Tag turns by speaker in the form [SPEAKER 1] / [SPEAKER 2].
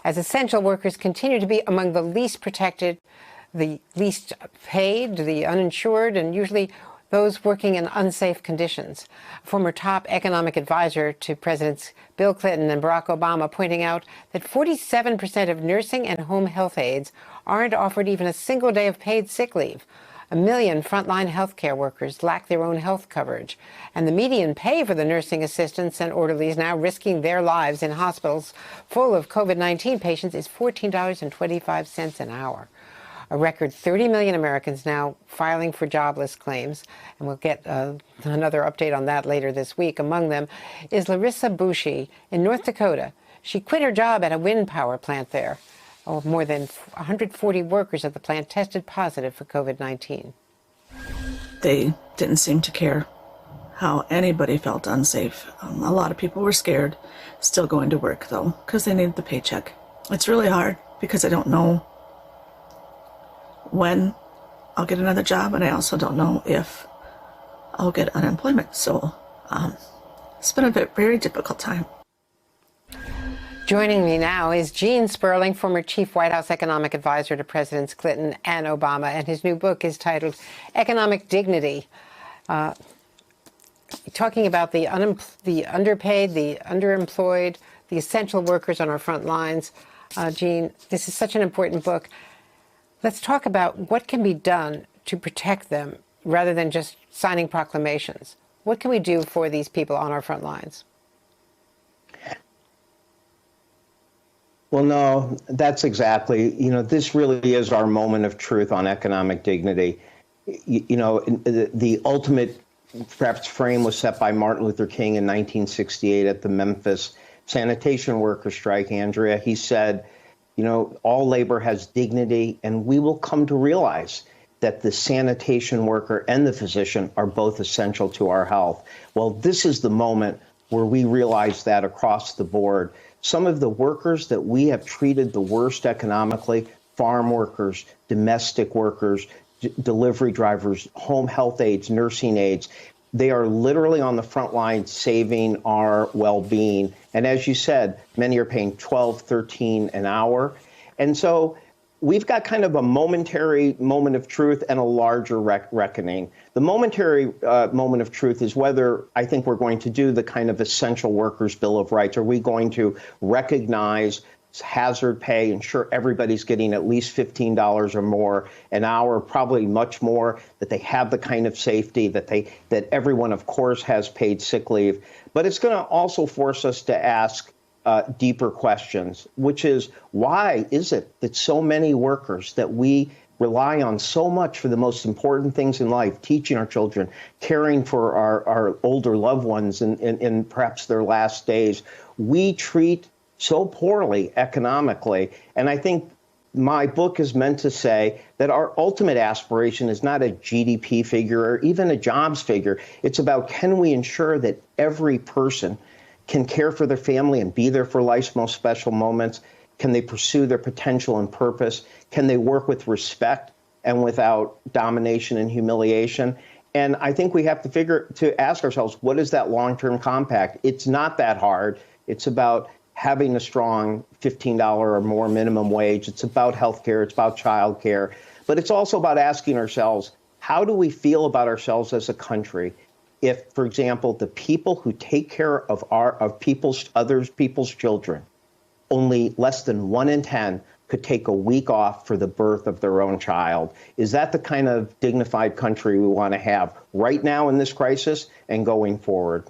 [SPEAKER 1] as essential workers continue to be among the least protected, the least paid, the uninsured, and usually those working in unsafe conditions. A former top economic advisor to Presidents Bill Clinton and Barack Obama pointing out that 47% of nursing and home health aides aren't offered even a single day of paid sick leave. 1 million frontline healthcare workers lack their own health coverage. And the median pay for the nursing assistants and orderlies now risking their lives in hospitals full of COVID-19 patients is $14.25 an hour. A record 30 million Americans now filing for jobless claims, and we'll get another update on that later this week. Among them is Larissa Bushi in North Dakota. She quit her job at a wind power plant there. More than 140 workers at the plant tested positive for COVID-19.
[SPEAKER 2] They didn't seem to care how anybody felt unsafe. A lot of people were scared, still going to work though, because they needed the paycheck. It's really hard because I don't know when I'll get another job, and I also don't know if I'll get unemployment. So it's been a very difficult time.
[SPEAKER 1] Joining me now is Gene Sperling, former chief White House economic advisor to Presidents Clinton and Obama, and his new book is titled Economic Dignity, talking about the underpaid, the underemployed, the essential workers on our front lines. Gene, this is such an important book. Let's talk about what can be done to protect them rather than just signing proclamations. What can we do for these people on our front lines?
[SPEAKER 3] Well, no, that's exactly, this really is our moment of truth on economic dignity. The ultimate, perhaps, frame was set by Martin Luther King in 1968 at the Memphis sanitation worker strike, Andrea. He said, all labor has dignity, and we will come to realize that the sanitation worker and the physician are both essential to our health. Well, this is the moment where we realize that across the board. Some of the workers that we have treated the worst economically, farm workers, domestic workers, delivery drivers, home health aides, nursing aides, they are literally on the front line saving our well-being. And as you said, many are paying $12, $13 an hour. And so we've got kind of a momentary moment of truth and a larger reckoning. The momentary moment of truth is whether I think we're going to do the kind of essential workers Bill of Rights. Are we going to recognize hazard pay, ensure everybody's getting at least $15 or more an hour, probably much more, that they have the kind of safety, that everyone, of course, has paid sick leave. But it's going to also force us to ask deeper questions, which is, why is it that so many workers that we rely on so much for the most important things in life, teaching our children, caring for our older loved ones in perhaps their last days, we treat so poorly economically? And I think my book is meant to say that our ultimate aspiration is not a GDP figure or even a jobs figure. It's about, can we ensure that every person can care for their family and be there for life's most special moments? Can they pursue their potential and purpose? Can they work with respect and without domination and humiliation? And I think we have to ask ourselves, what is that long-term compact? It's not that hard. It's about having a strong $15 or more minimum wage. It's about healthcare. It's about childcare. But it's also about asking ourselves, how do we feel about ourselves as a country if, for example, the people who take care of other people's children, only less than 1 in 10 could take a week off for the birth of their own child? Is that the kind of dignified country we want to have right now in this crisis and going forward?